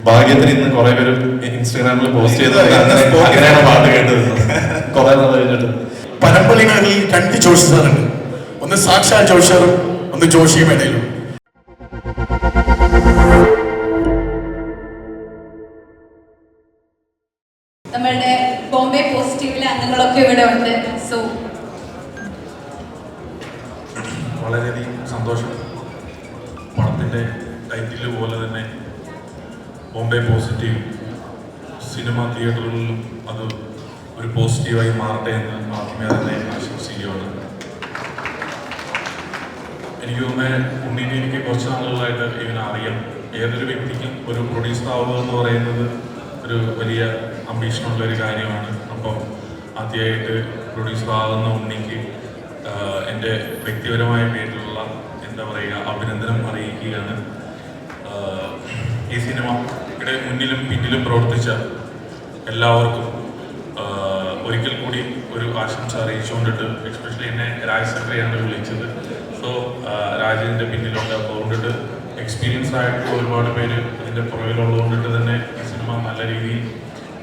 ഭാഗ്യത്തിന് ഇന്ന് കുറെ പേര് ഇൻസ്റ്റാഗ്രാമിൽ പോസ്റ്റ് ചെയ്തത് അങ്ങനെയാണ് പാട്ട് കേട്ടത്. കുറെ നാൾ കഴിഞ്ഞിട്ട് പനമ്പള്ളികളിൽ 2 ജോഷിസാറുണ്ട്. ഒന്ന് സാക്ഷാൽ ജോഷറും ഒന്ന് ജോഷിയും ഇടയിലും. നമ്മളുടെ ബോംബെ പോസിറ്റീവിലെ അംഗങ്ങളൊക്കെ ഇവിടെ ഉണ്ട്. സോ വളരെയധികം സന്തോഷം. പടത്തിൻ്റെ ടൈറ്റിൽ പോലെ തന്നെ ബോംബെ പോസിറ്റീവ് സിനിമ തിയേറ്ററുകളിലും അത് ഒരു പോസിറ്റീവായി മാറട്ടെ എന്ന് ആദ്യമേ തന്നെ ആശംസിക്കുകയാണ്. എനിക്ക് തോന്നുന്നത് ഉണ്ണീനെ എനിക്ക് കുറച്ച് നാളുകളായിട്ട് ഇവനെ അറിയാം. ഏതൊരു വ്യക്തിക്കും ഒരു പ്രൊഡ്യൂസർ ആവുക എന്ന് പറയുന്നത് ഒരു വലിയ അംബീഷനുള്ളൊരു കാര്യമാണ്. അപ്പം ആദ്യമായിട്ട് പ്രൊഡ്യൂസർ ആകുന്ന ഉണ്ണിക്ക് എൻ്റെ വ്യക്തിപരമായ പേരിലുള്ള എന്താ പറയുക അഭിനന്ദനം അറിയിക്കുകയാണ്. ഈ സിനിമയുടെ മുന്നിലും പിന്നിലും പ്രവർത്തിച്ച എല്ലാവർക്കും ഒരിക്കൽ കൂടി ഒരു ആശംസ അറിയിച്ചുകൊണ്ടിട്ട്, എസ്പെഷ്യലി എന്നെ രാജ് സെക്രട്ടറിയാണ് വിളിച്ചത്. സോ രാജിൻ്റെ പിന്നിലൊക്കെ അതുകൊണ്ടിട്ട് എക്സ്പീരിയൻസ് ആയിട്ടുള്ള ഒരുപാട് പേര് ഇതിൻ്റെ പുറകിലുള്ളതുകൊണ്ടിട്ട് തന്നെ ഈ സിനിമ നല്ല രീതിയിൽ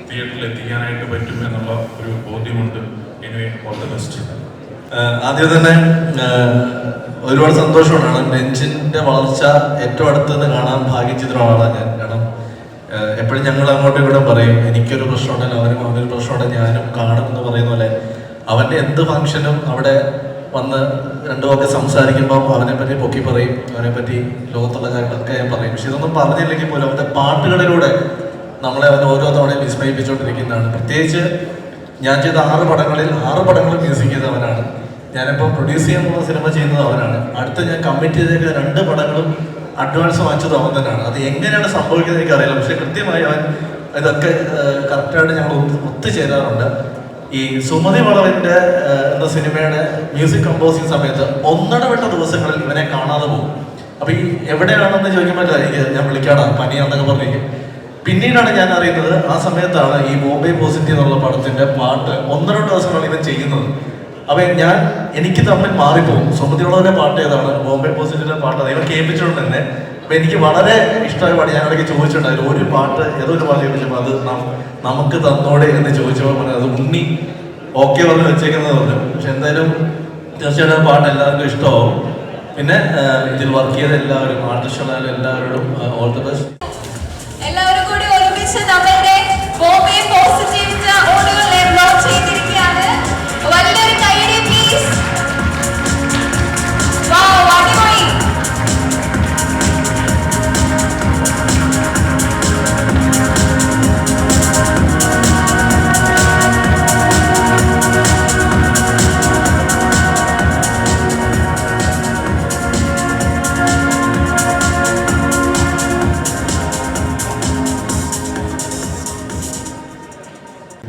തിയേറ്ററിൽ എത്തിക്കാനായിട്ട് പറ്റും എന്നുള്ള ഒരു ബോധ്യമുണ്ട്. Anyway all the best. ആദ്യം തന്നെ ഒരുപാട് സന്തോഷമാണ്. ബെഞ്ചിന്റെ വളർച്ച ഏറ്റവും അടുത്ത് നിന്ന് കാണാൻ ഭാഗ്യം ചിത്രമാണ് ഞാൻ. കാരണം എപ്പോഴും ഞങ്ങൾ അങ്ങോട്ടും ഇവിടെ പറയും, എനിക്കൊരു പ്രശ്നമുണ്ടല്ലോ അവനൊരു പ്രശ്നമുണ്ടെങ്കിൽ ഞാനും കാണും എന്ന് പറയുന്ന പോലെ അവൻ്റെ എന്ത് ഫംഗ്ഷനും അവിടെ വന്ന് രണ്ടു വാക്ക് സംസാരിക്കുമ്പോൾ അവനെ പറ്റി പൊക്കി പറയും, അവനെ പറ്റി ലോകത്തുള്ള കാര്യങ്ങളൊക്കെ ഞാൻ പറയും. പക്ഷെ ഇതൊന്നും പറഞ്ഞില്ലെങ്കിൽ പോലും അവൻ്റെ പാട്ടുകളിലൂടെ നമ്മളെ അവൻ ഓരോ തവണയും വിസ്മയിപ്പിച്ചുകൊണ്ടിരിക്കുന്നതാണ്. പ്രത്യേകിച്ച് ഞാൻ ചെയ്ത 6 പടങ്ങളിൽ 6 പടങ്ങളും മ്യൂസിക് ചെയ്തവനാണ്. ഞാനിപ്പോൾ പ്രൊഡ്യൂസ് ചെയ്യാൻ പോകുന്ന സിനിമ ചെയ്യുന്നത് അവനാണ്. അടുത്ത് ഞാൻ കമ്മിറ്റ് ചെയ്തേക്കുന്ന 2 പടങ്ങളും അഡ്വാൻസ് വാങ്ങിച്ചത് അവൻ തന്നെയാണ്. അത് എങ്ങനെയാണ് സംഭവിക്കുന്നത് എനിക്കറിയില്ല. പക്ഷെ കൃത്യമായി അവൻ ഇതൊക്കെ കറക്റ്റായിട്ട് ഞങ്ങൾ ഒത്തുചേരാറുണ്ട്. ഈ സുമതി വളവിൻ്റെ എന്ന സിനിമയുടെ മ്യൂസിക് കമ്പോസിങ് സമയത്ത് ഒന്നിടവിട്ട ദിവസങ്ങളിൽ ഇവനെ കാണാതെ പോകും. അപ്പോൾ ഈ എവിടെയാണെന്ന് ചോദിക്കുമ്പോൾ ഞാൻ വിളിക്കാടാ പനിയാണെന്നൊക്കെ പറഞ്ഞിരിക്കും. പിന്നീടാണ് ഞാൻ അറിയുന്നത് ആ സമയത്താണ് ഈ ബോംബെ പോസിറ്റീവ് എന്നുള്ള പടത്തിന്റെ പാട്ട് 1-2 ദിവസങ്ങളാണ് ഇവൻ ചെയ്യുന്നത്. അപ്പൊ എനിക്ക് തമ്മിൽ മാറിപ്പോകും. സുമതിയുള്ളവരുടെ പാട്ട് ഏതാണ്, ബോംബെ പോസിറ്റീവിന്റെ പാട്ട് അത് ഇവൻ കേൾപ്പിച്ചിട്ടുണ്ട് തന്നെ. അപ്പൊ എനിക്ക് വളരെ ഇഷ്ടമായ പാട്ട് ഞാൻ ഇടയ്ക്ക് ചോദിച്ചിട്ടുണ്ടായിരുന്നു. ഒരു പാട്ട് ഏതൊരു പാട്ട് ചോദിച്ചപ്പോൾ അത് നമുക്ക് തന്നോടെ എന്ന് ചോദിച്ചപ്പോൾ പറഞ്ഞത് അത് ഉണ്ണി ഓക്കെ പറഞ്ഞ് വെച്ചേക്കുന്നത് പറഞ്ഞു. പക്ഷെ എന്തായാലും തീർച്ചയായിട്ടും പാട്ട് എല്ലാവർക്കും ഇഷ്ടമാവും. പിന്നെ ഇതിൽ വർക്ക് ചെയ്ത എല്ലാവരും ആർട്ടിസ്റ്റുകളായാലും എല്ലാവരോടും ഓൾ ദി ബെസ്റ്റ്. എല്ലാവരും കൂടി ഒരുമിച്ച് നമ്മളുടെ ബോംബെ പോസിറ്റീവിന്റെ ഓടുകളെ ലോഞ്ച് ചെയ്തിരിക്കുകയാണ്. വലിയൊരു കൈയടി പ്ലീസ്. വാവ്, അടിപൊളി.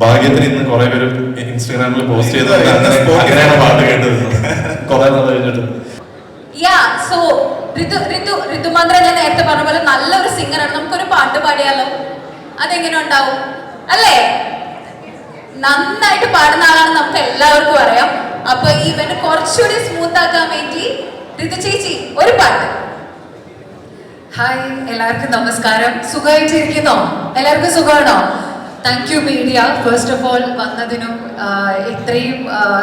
ഭാഗ്യത്തിന് ഇന്ന് കുറെ പേര് ഇൻസ്റ്റാഗ്രാമിൽ പോസ്റ്റ് ചെയ്തത് അങ്ങനെയാണ് പാട്ട് കേട്ടത്. കുറെ നാൾ കഴിഞ്ഞിട്ട് സോ ഋതുമന്ത്ര ഞാൻ നേരത്തെ പറഞ്ഞ പോലെ നല്ലൊരു സിംഗറാണ്. നമുക്കൊരു പാട്ട് പാടിയാലോ? അതെങ്ങനെ ഉണ്ടാവും അല്ലേ? നന്നായിട്ട് പാടുന്ന ആളാണ് നമുക്ക് എല്ലാവർക്കും അറിയാം. അപ്പൊ ഇവന് കുറച്ചുകൂടി സ്മൂത്ത് ആക്കാൻ വേണ്ടി ഋതു ചേച്ചി ഒരു പാട്ട്. ഹായ്, എല്ലാവർക്കും നമസ്കാരം. സുഖമായിട്ടിരിക്കുന്നോ? എല്ലാവർക്കും സുഖമാണോ? Thank you media, first of all വന്നതിനും ഇത്രയും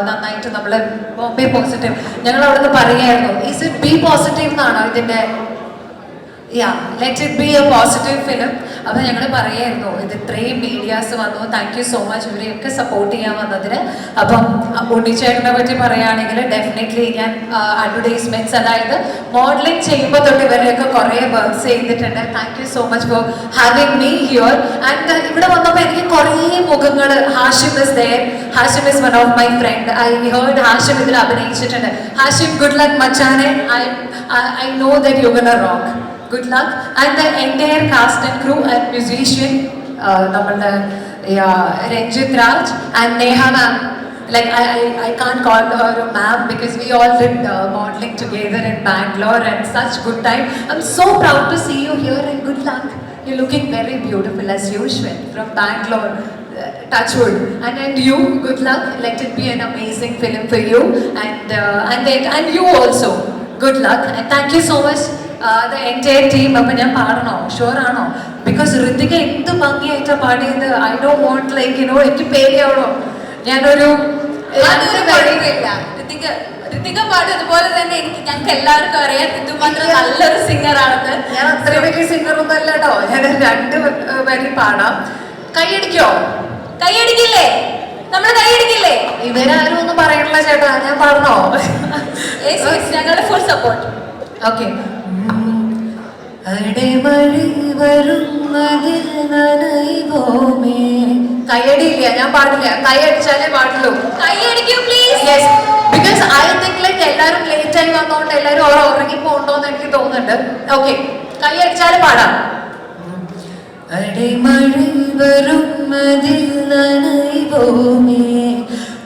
നന്നായിട്ട് നമ്മൾ ബോംബെ പോസിറ്റീവ് ഞങ്ങൾ അവിടുന്ന് പറയായിരുന്നു. ഈസ് ഇറ്റ് ബി പോസിറ്റീവ് എന്നാണോ ഇതിൻ്റെ? Let it be A positive film. അപ്പോൾ ഞങ്ങൾ പറയായിരുന്നു ഇത് ഇത്രയും മീഡിയാസ് വന്നു. താങ്ക് യു സോ മച്ച് ഇവരെയൊക്കെ സപ്പോർട്ട് ചെയ്യാൻ വന്നതിന്. അപ്പം ഉണ്ണിച്ചേട്ടനെ പറ്റി പറയുകയാണെങ്കിൽ ഡെഫിനറ്റ്ലി ഞാൻ അഡ്വർടൈസ്മെന്റ്സ് അതായത് മോഡലിംഗ് ചെയ്യുമ്പോൾ തൊട്ട് ഇവരെയൊക്കെ കുറേ വർക്ക്സ് ചെയ്തിട്ടുണ്ട്. Thank you so much for having me here. And ഇവിടെ വന്നപ്പോൾ എനിക്ക് കുറേ മുഖങ്ങൾ, Hashim is there. Hashim is one of my friend. I heard Hashim ഇതിൽ അഭിനയിച്ചിട്ടുണ്ട്. ഹാഷിം, ഗുഡ് ലക്ക് മച്ചാനെ. I know that you're gonna rock. Good luck. And the entire cast and crew and musician, Ranjit Raj and Neha ma'am. Like I can't call her a ma'am because we all did modeling together in Bangalore and such good time. I'm so proud to see you here and good luck. You're looking very beautiful as usual from Bangalore. Touchwood. And you, good luck. Let it be an amazing film for you. And you also. Good luck. And thank you so much. The entire team. അപ്പോൾ ഞാൻ പാടണോ? Sure ആണോ? Because Ritika എന്ത് ഭംഗിയായിട്ടാ പാടിയത്. I don't want like you know എനിക്ക് പേടിയാവണോ ഞാനൊരു അതൊരു കുഴപ്പമില്ല. ഋതിക പാടും അതുപോലെ തന്നെ ഞങ്ങൾക്ക് എല്ലാവർക്കും അറിയാം ഋതു മാത്രം നല്ലൊരു സിംഗർ ആണെന്ന്. ഞാൻ അത്രയും വലിയ സിംഗർ ഒന്നും അല്ല കേട്ടോ. ഞാൻ 2 വരി പാടാം. കൈയടിക്കോ? കൈയടിക്കില്ലേ? നമ്മള് കൈയടിക്കില്ലേ? ഇവരാരും ഒന്നും പറയണില്ല ചേട്ടാ, ഞാൻ പാടണോ? ഞങ്ങളുടെ ഫുൾ സപ്പോർട്ട്. ഓക്കെ. അടമഴി വരുന്നതിൽ നനയുമേ. കൈയടിയില്ല, ഞാൻ പാടില്ല. കൈയടിച്ചാലേ പാടുള്ളൂ. കൈയടിക്കൂ please. Yes, because I think like എല്ലാവരും ലേറ്റ് ആയി വന്നോണ്ട് എല്ലാവരും ഉറങ്ങി പോകണ്ടോന്ന് എനിക്ക് തോന്നുന്നുണ്ട്. ഓക്കെ, കൈയടിച്ചാലേ പാടാം. അടമഴി വരുന്നതിൽ നനയുമേ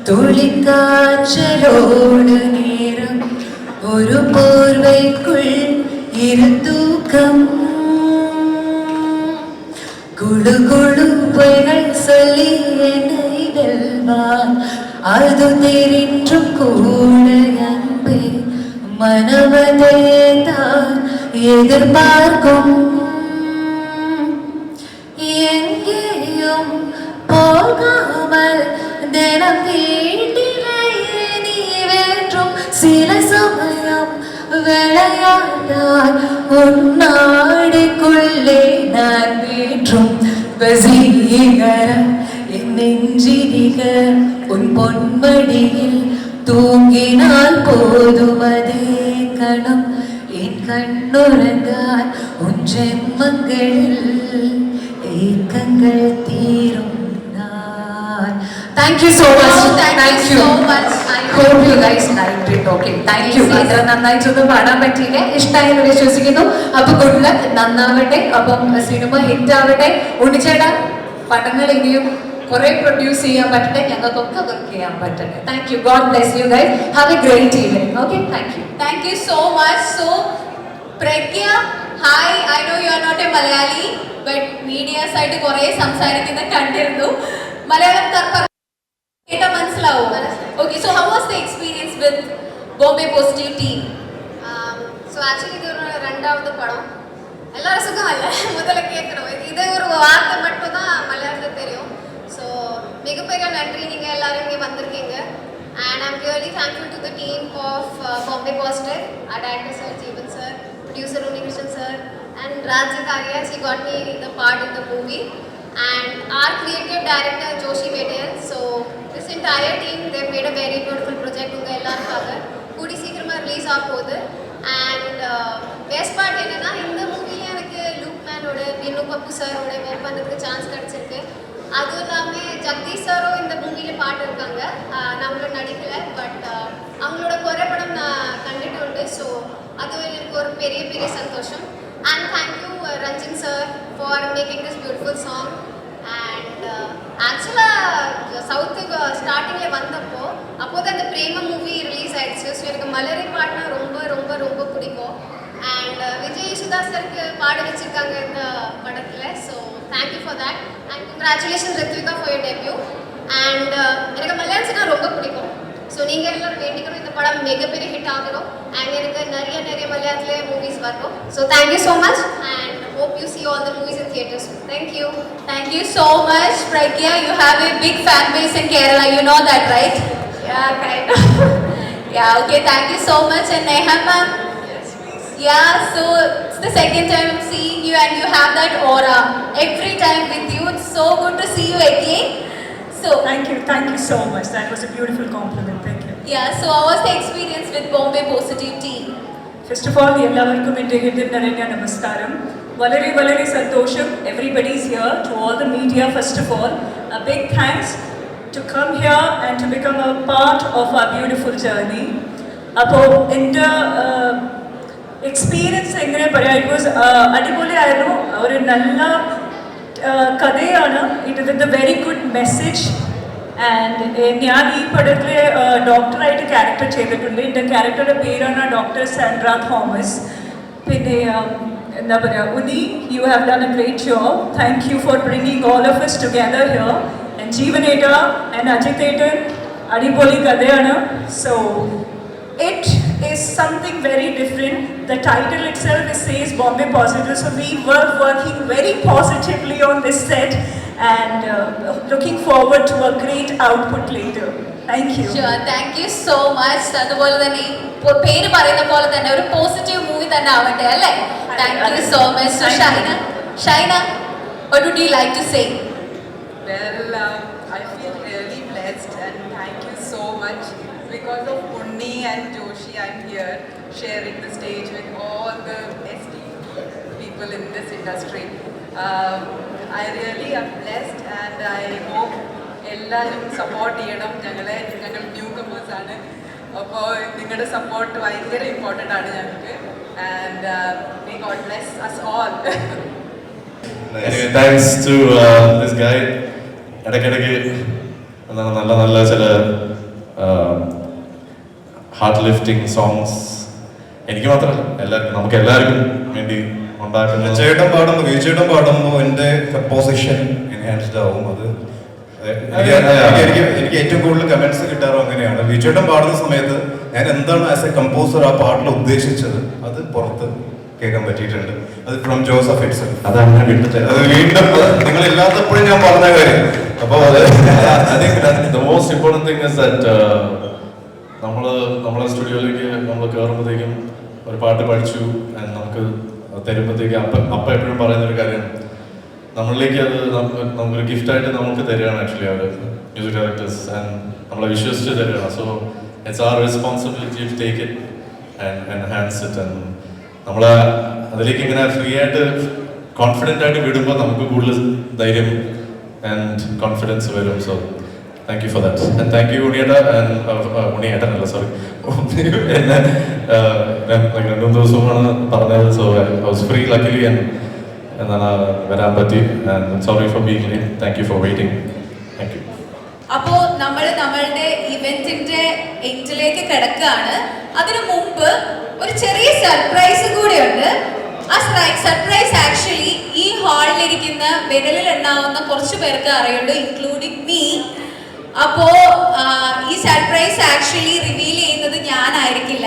തുളിക്കാച്ചലോട് നേരം ഒരു പോർവൈക്കുൾ ഇരുത്തൂക്കം குழுகுழுப்பைகள் சொல்லி என்னை வெல்வான் அது தெரிந்தும் கூட அன்பே மனவதே தான் எதிர்பார்க்கும் எங்கேயும் போகாமல் தினம் வீட்டிலே நீ வேண்டும் சில சமயம் விளையாட்டால் உன்னாடுக்குள்ளே நான் வீற்றும் வசீகரம் என் நெஞ்சினிக உன் பொன்மடியில் தூங்கினால் போதும் அதே கணம் என் கண்ணுறங்கால் உன் ஜென்மங்களில் ஏக்கங்கள் தீரும் நான். Thank you so much. Oh, thank you so much. I hope you guys liked it. Okay, thank you. അത്ര നന്നായിട്ടൊന്നും പാടാൻ പറ്റിയില്ല, ഇഷ്ടമായി എന്ന് വിശ്വസിക്കുന്നു. അപ്പൊ ഗുഡ് ലക്ക്, നന്നാവട്ടെ. അപ്പം സിനിമ ഹിറ്റ് ആവട്ടെ. ഉണ്ണിച്ചേട്ടാ, പടങ്ങൾ ഇനിയും കുറെ പ്രൊഡ്യൂസ് ചെയ്യാൻ പറ്റട്ടെ, ഞങ്ങൾക്കൊക്കെ വർക്ക് ചെയ്യാൻ പറ്റട്ടെ. Thank you. God bless you guys. Have a great evening. Okay, thank you. Thank you so much. So, Pragya, hi. I know you are not a Malayali, but media side കുറെ സംസാരിക്കുന്ന കണ്ടിരുന്നു. മലയാളം കേട്ടാ മനസ്സിലാവും. Okay, so how was the experience with Bombay Positive team? So actually இது ஒரு ரெண்டாவது படம். எல்லாரும் சுகமல்ல முதல்ல கேட்கணும். இது ஒரு வார்த்தை மட்டும் தான் மலையாளத்துல தெரியும். So மிகப்பெரிய நன்றி, நீங்க எல்லாரும் இங்கே வந்திருக்கீங்க. And I'm really thankful to the team of Bombay Positive, our director sir, Jeevan sir, producer Unikrishnan sir, and Raj Zakaria. He got me the part in the movie. And our creative director Joshi Medial. So this entire team, they made a very beautiful project unga ellarkaga kudi seekirama release ஆகுது. And best part என்னன்னா இந்த மூவில எனக்கு look மேனோட Vinu பப்பு சாரோட work பண்ணதுக்கு chance கிடைச்சிருக்கு. அதுவும் இல்லாமல் ஜெகதீஷ் சாரும் இந்த மூவில பாட்டு இருக்காங்க, நம்மளோட நடிக்கல, பட் அவங்களோட குறைபடம் நான் கண்டுட்டு உண்டு. ஸோ அது எனக்கு ஒரு பெரிய பெரிய சந்தோஷம். And thank you Ranjan sir for making this beautiful song. And ஆக்சுவலாக சவுத்துக்கு ஸ்டார்டிங்கில் வந்தப்போ அப்போது அந்த பிரேம மூவி ரிலீஸ் ஆயிடுச்சு. ஸோ எனக்கு மலரி பாட்டுனா ரொம்ப ரொம்ப ரொம்ப பிடிக்கும். அண்ட் விஜய் யேசுதா சருக்கு பாட வச்சுருக்காங்க இந்த படத்தில். So thank you for that. And congratulation Rithvika for your debut. And எனக்கு மலையாளம் சினிமா ரொம்ப பிடிக்கும். ஸோ நீங்கள் எல்லாரும் வேண்டிக்கணும் இந்த படம் மிகப்பெரிய ஹிட் ஆகணும். அண்ட் எனக்கு நிறைய மலையாளத்திலே மூவிஸ் வரணும். So thank you so much. And hope you see all the movies in theaters. Thank you. Thank you so much, Pragya. You have a big fan base in Kerala. You know that, right? Yeah, kind of. Yeah. Okay. Thank you so much. And Neha ma'am. Yes, please. Yeah. So it's the second time I'm seeing you, and you have that aura every time with you. It's so good to see you again. So thank you so much. That was a beautiful compliment. Thank you. Yeah. So how was the experience with Bombay Positive team? First of all, എല്ലാവർക്കും എൻ്റെ ഹൃദയം നമസ്കാരം. വളരെ സന്തോഷം. Everybody is here. To all the media, first of all, a big thanks to come here and to become a part of our beautiful journey. അപ്പോൾ എൻ്റെ experience എങ്ങനെ പറയാം, ഇറ്റ് വാസ് അടിപൊളിയായിരുന്നു. ഒരു നല്ല കഥയാണ്. It with a very good message. And ഞാൻ ഈ പടത്തിൽ ഡോക്ടറായിട്ട് ക്യാരക്ടർ ചെയ്തിട്ടുണ്ട്. എൻ്റെ ക്യാരക്ടറുടെ പേരാണ് ഡോക്ടർ സാൻഡ്ര തോമസ്. പിന്നെ എന്താ പറയുക, Unni, you have done a great job. Thank you for bringing all of us together here. And ജീവനേട്ട ആൻഡ് അജിത് ഏട്ടൻ, അടിപൊളി കഥയാണ്. So it is something very different. The title itself says Bombay Positive, so we were working very positively on this set and looking forward to a great output later. Thank you. Sure, thank you so much. അതുപോലെ തന്നെ ഈ പേര് പറയുന്ന പോലെ തന്നെ ഒരു positive movie തന്നെ ആവട്ടെ അല്ലേ? Thank you so much. So Shaina, what would you like to say? Well, I feel really blessed and thank you so much. Because of Unni and Joshi, I'm here sharing the stage with all the best people in this industry. I really am blessed and I hope എല്ലാവരും support ചെയ്യണം. ഞങ്ങൾ new comers ആണ്, അപ്പോൾ നിങ്ങളുടെ support ഭയങ്കര important ആണ് ഞങ്ങൾക്ക്. And may God bless us all. Anyway, thanks to this guy. ഇടയ്ക്കിടയ്ക്ക് എന്താണ് നല്ല നല്ല ചില ഹാർട്ട് ലിഫ്റ്റിംഗ് സോങ്സ് എനിക്ക് മാത്രമല്ല എല്ലാവർക്കും, നമുക്ക് എല്ലാവർക്കും വേണ്ടി ഉണ്ടാക്കുന്ന ചേട്ടൻ പാടുമ്പോൾ എൻ്റെ കമ്പോസിഷൻ എൻഹാൻസ്ഡ് ആവും. അത് എനിക്ക് ഏറ്റവും കൂടുതൽ കമന്റ്സ് കിട്ടാറും അങ്ങനെയാണ്. വിജയേട്ടൻ പാടുന്ന സമയത്ത് ഞാൻ എന്താണ് ആസ് എ കമ്പോസർ ആ പാട്ടിൽ ഉദ്ദേശിച്ചത് അത് പുറത്ത് കേൾക്കാൻ പറ്റിയിട്ടുണ്ട്. അത് ഫ്രം ജോസഫ് ഇറ്റ്സെൽഫ്. അതങ്ങനെ വിട്ടിട്ട് അത് വീണ്ടും നിങ്ങൾ ഇല്ലാത്തപ്പോഴും ഞാൻ പറഞ്ഞ കാര്യം. അപ്പോൾ അത് the most important thing is that നമ്മളെ സ്റ്റുഡിയോയിലേക്ക് നമ്മൾ കയറുമ്പോഴത്തേക്കും ഒരു പാട്ട് പഠിച്ചു നമുക്ക് തരുമ്പോഴത്തേക്ക് അപ്പ എപ്പോഴും പറയുന്ന ഒരു കാര്യം, നമ്മളിലേക്ക് അത് നമുക്കൊരു ഗിഫ്റ്റായിട്ട് നമുക്ക് തരികയാണ് ആക്ച്വലി അവർ മ്യൂസിക് ഡയറക്ടേഴ്സ് ആൻഡ് നമ്മളെ വിശ്വസിച്ച് തരികയാണ്. So it's our responsibility to take it and enhance it. And നമ്മളെ അതിലേക്ക് ഇങ്ങനെ ഫ്രീ ആയിട്ട് കോൺഫിഡൻ്റ് ആയിട്ട് വിടുമ്പോൾ നമുക്ക് കൂടുതൽ ധൈര്യം ആൻഡ് കോൺഫിഡൻസ് വരും. So thank you for that and thank you ഉണ്ണിയേട്ട ആൻഡ് ഉണ്ണിയേട്ടനല്ല സോറി എന്നെ 2 ദിവസമാണ് പറഞ്ഞത്. So I was free luckily and എന്നാണ് വരാൻ പറ്റി. And sorry for being late. Thank you for waiting. Thank you. അപ്പോ നമ്മളുടെ ഇവന്റിന്റെ എൻഡിലേക്ക് കിടക്കുകയാണ്. അതിനു മുമ്പ് ഒരു ചെറിയ സർപ്രൈസ് കൂടിയുണ്ട്. ആ സർപ്രൈസ് ആക്ച്വലി ഈ ഹാളിലിരിക്കുന്ന വിരലിൽ എണ്ണാവുന്ന കുറച്ച് പേർക്ക് അറിയുള്ളൂ, ഇൻക്ലൂഡിങ് മീ. അപ്പോ ഈ സർപ്രൈസ് ആക്ച്വലി റിവീൽ ചെയ്യുന്നത് ഞാനായിരിക്കില്ല.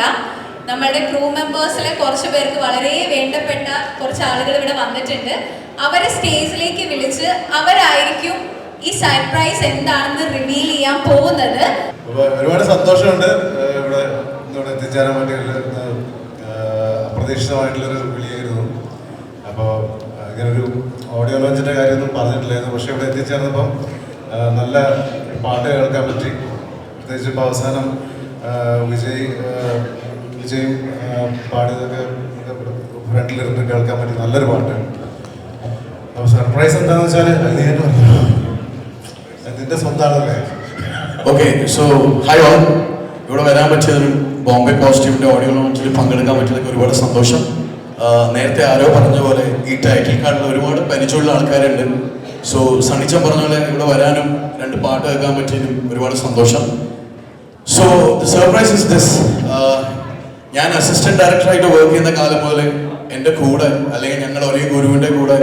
നമ്മളുടെ ക്രൂ മെമ്പേഴ്സിലെ കുറച്ച് പേർക്ക് വളരെ വേണ്ടപ്പെട്ട കുറച്ച് ആളുകൾ ഇവിടെ വന്നിട്ടുണ്ട്. അവരെ സ്റ്റേജിലേക്ക് വിളിച്ച് അവരായിരിക്കും ഈ സർപ്രൈസ് എന്താണെന്ന് റിവീൽ ചെയ്യാൻ പോകുന്നത്. ഒരുപാട് സന്തോഷമുണ്ട് ഇവിടെ എത്തിച്ചേരാൻ വേണ്ടിയുള്ള അപ്രതീക്ഷിതമായിട്ടുള്ളൊരു വിളിയായിരുന്നു. അപ്പോൾ ഇങ്ങനൊരു ഓഡിയോ ലോഞ്ചിൻ്റെ കാര്യമൊന്നും പറഞ്ഞിട്ടില്ലായിരുന്നു. പക്ഷേ ഇവിടെ എത്തിച്ചേർന്നപ്പം നല്ല പാട്ട് കേൾക്കാൻ പറ്റി. പ്രത്യേകിച്ച് ഇപ്പോൾ അവസാനം വിജയും പാടിയതൊക്കെ ഫ്രണ്ടിലിരുന്ന് കേൾക്കാൻ പറ്റി. നല്ലൊരു പാട്ട്. അപ്പോൾ സർപ്രൈസ് എന്താണെന്ന് വെച്ചാൽ അതിൻ്റെ സ്വന്തമാണല്ലേ. Okay, so hi all. ഇവിടെ വരാൻ പറ്റിയതൊരു ബോംബെ പോസിറ്റീവിൻ്റെ ഓഡിയോ ലോഞ്ചിൽ പങ്കെടുക്കാൻ പറ്റിയതൊക്കെ ഒരുപാട് സന്തോഷം. നേരത്തെ ആരോ പറഞ്ഞ പോലെ ഈ ടൈറ്റിൽ കാർഡിൽ ഒരുപാട് പരിചയമുള്ള ആൾക്കാരുണ്ട്. സോ സണ്ണിച്ചൻ പറഞ്ഞ പോലെ ഇവിടെ വരാനും 2 പാട്ട് കേൾക്കാൻ പറ്റിയതിനും ഒരുപാട് സന്തോഷം. So the surprise is this. ഞാൻ അസിസ്റ്റന്റ് ഡയറക്ടറായിട്ട് വർക്ക് ചെയ്യുന്ന കാലം മുതൽ എൻ്റെ കൂടെ അല്ലെങ്കിൽ ഞങ്ങൾ ഒരേ ഗുരുവിൻ്റെ കൂടെ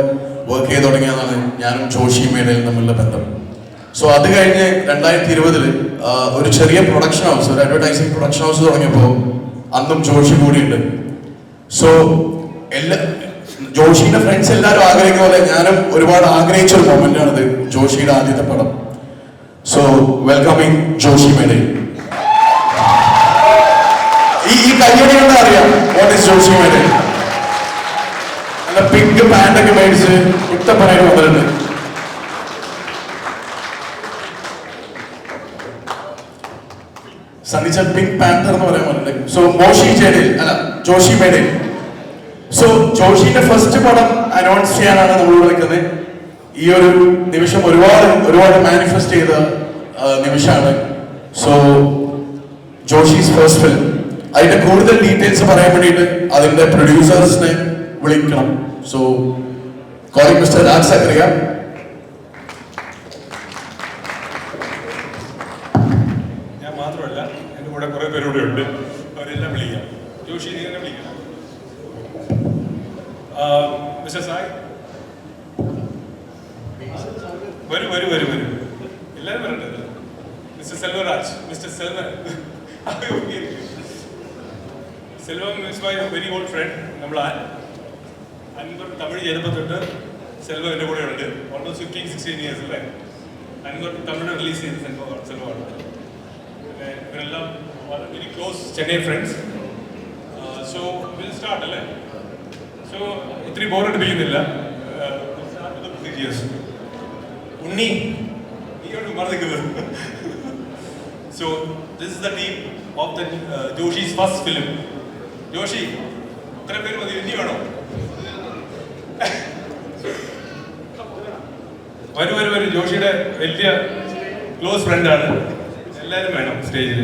വർക്ക് ചെയ്ത് തുടങ്ങിയതാണ് ഞാനും ജോഷി മേഡയും തമ്മിലുള്ള ബന്ധം. സോ അത് കഴിഞ്ഞ് 2020 ഒരു ചെറിയ പ്രൊഡക്ഷൻ ഹൗസ്, ഒരു അഡ്വർടൈസിങ് പ്രൊഡക്ഷൻ ഹൗസ് തുടങ്ങിയപ്പോൾ അന്നും ജോഷി കൂടിയുണ്ട്. സോ ജോഷിയുടെ ഫ്രണ്ട്സ് എല്ലാവരും ആഗ്രഹിക്കുന്ന പോലെ ഞാനും ഒരുപാട് ആഗ്രഹിച്ചൊരു മൊമെന്റ് ആണിത്, ജോഷിയുടെ ആദ്യത്തെ പടം. സോ വെൽക്കമിങ് ജോഷി മേഡേ. ഈ കയ്യടി കൊണ്ട് അറിയാം വാട്ട് ഇസ് ജോഷി മേഡേ. നല്ല പിങ്ക് പാൻറ്റൊക്കെ മേടിച്ച് കുട്ടപ്പനായിട്ട് വന്നിട്ടുണ്ട്. സണ്ണിച്ച പിങ്ക് പാന്തർ എന്ന് പറയാൻ പറഞ്ഞിട്ടുണ്ട്. സോ ജോഷി മേഡേ. സോ ജോഷിന്റെ ഫസ്റ്റ് പടം അനൗൺസ് ചെയ്യാനാണ് നമ്മളിവിടെ നിൽക്കുന്നത്. ഈ ഒരു നിമിഷം ഒരുപാട് മാനിഫെസ്റ്റ് ചെയ്ത നിമിഷമാണ്. സോ ജോഷീസ് ഫസ്റ്റ് ഫിലിം, അതിന്റെ കൂടുതൽ ഡീറ്റെയിൽസ് പറയാൻ വേണ്ടിയിട്ട് അതിന്റെ പ്രൊഡ്യൂസേഴ്സിനെ വിളിക്കണം. So calling mister Raj Zachariah. ഞാൻ മാത്രമല്ല, എൻ്റെ കൂടെ കുറേ പേരൂടെ ഉണ്ട്. അവരെല്ലാം വിളിക്കാം. ജോഷി തന്നെ വിളിക്കണം. മിസ്റ്റർ സായ് വരൂ. എല്ലാവരും വരണ്ടത്. Mister Selvaraj, mister Selvan. Selvam is my very old friend. നമ്മൾ അൻവർ തമിഴ് ചെയ്തപ്പോൾ തൊട്ട് സെൽവം എൻ്റെ കൂടെ ഉണ്ട്. ഓൾമോസ്റ്റ് 15-16 ഇയേഴ്സ് അല്ലേ. അൻവർ തമിഴ് റിലീസ് ചെയ്ത സെൽവമാണ്. ഇവരെല്ലാം very close Chennai friends. So will start അല്ലേ. സോ ഇത്തിരി ബോറടിപ്പിക്കുന്നില്ല. ഉണ്ണി നീയോട് മറന്നിക്കുന്നത്. So this is the team of the Joshi's first film. Joshi, ഇത്ര പേര് മതി, ഇനി വേണോ? വരൂ ജോഷിയുടെ വലിയ ക്ലോസ് ഫ്രണ്ടാണ്. എല്ലാവരും വേണം സ്റ്റേജിൽ.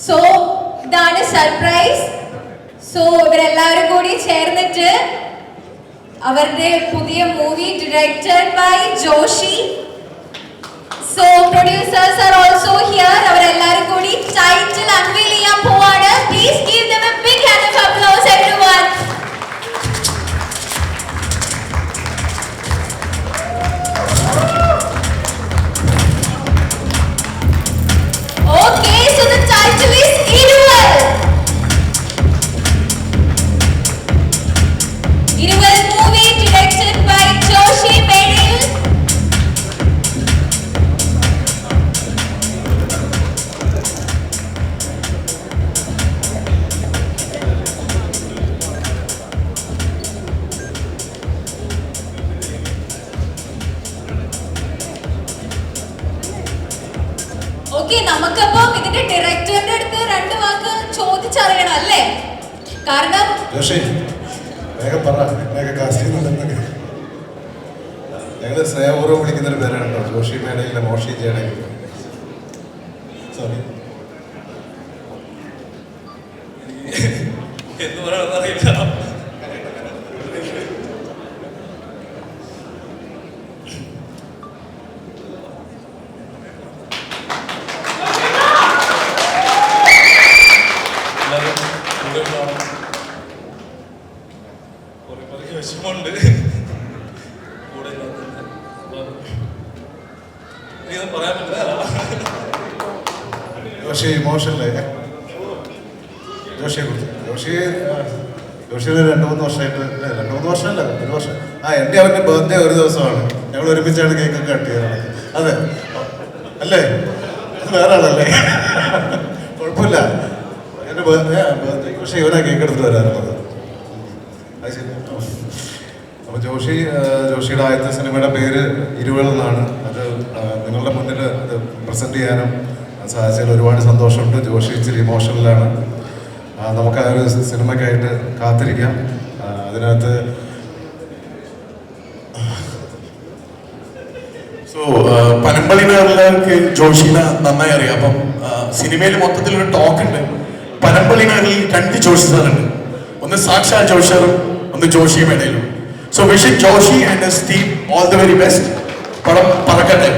സോ ഇതാണ് സർപ്രൈസ്. സോ ഇവരെല്ലാവരും കൂടി ചേർന്നിട്ട് അവരുടെ പുതിയ movie directed by Joshiy. So producers are also here. അവരെല്ലാവരും കൂടി ടൈറ്റിൽ അൺവീൽ ചെയ്യാൻ പോവാണ്. Please give them a big hand of applause everyone. Okay, so the title is Iruval. Iruval movie directed by Joshi Medil. Okay, നമുക്കപ്പം ഇതിന്റെ ഡയറക്ടറിന്റെ അടുത്ത് 2 വാക്ക് ചോദിച്ചറിയണം അല്ലേ? കാരണം ജോഷി വേഗം പറ, വേഗം കാസ്റ്റ് ചെയ്യുന്നുണ്ടെന്നൊക്കെ. ഞങ്ങൾ സ്നേഹപൂർവ്വം വിളിക്കുന്നൊരു പേരാണല്ലോ ജോഷി മേടയിലെ മോഷി ജേടയിൽ. സോറി എന്ന് പറയണമെന്നറിയില്ല. വിഷമമുണ്ട് കൂടെ പറയാൻ പറ്റില്ല. ജോഷി ഇമോഷണലേ ജോഷിയുടെ 2-3 വർഷമായിട്ട് 2-3 വർഷമല്ല 1 വർഷം. എൻ്റെ അവൻ്റെ ബർത്ത്ഡേ ഒരു ദിവസമാണ്. ഞങ്ങൾ ഒരുമിച്ചാണ് കേക്കൊക്കെ കട്ട് ചെയ്തത്. അതെ അല്ലേ, അത് വേറെ ആളല്ലേ, കുഴപ്പമില്ല. എൻ്റെ ബർത്ത്ഡേ പക്ഷേ ഇവനാ കേക്ക് എടുത്തിട്ട് വരാറുള്ളത്. അത് ശരി. അപ്പോൾ ജോഷിയുടെ ആദ്യത്തെ സിനിമയുടെ പേര് ഇരുവൾ എന്നാണ്. അത് നിങ്ങളുടെ മുന്നിൽ അത് പ്രസൻറ്റ് ചെയ്യാനും സാധിച്ചതിൽ ഒരുപാട് സന്തോഷമുണ്ട്. ജോഷി ഇച്ചിരി ഇമോഷണലാണ്. നമുക്ക് ആ ഒരു സിനിമയ്ക്കായിട്ട് കാത്തിരിക്കാം. അതിനകത്ത് പനമ്പള്ളിനാറിലേക്ക് ജോഷിനെ നന്നായി അറിയാം. അപ്പം സിനിമയിൽ മൊത്തത്തിലൊരു ടോക്ക് ഉണ്ട്. പനമ്പള്ളിനാറിൽ 2 ജോഷി സാറുണ്ട്. ഒന്ന് സാക്ഷാ ജോഷറും ഒന്ന് ജോഷിയും ഇടയിലും. So wishing Joshiy and his team all the very best. പടം പറക്കട്ടെ.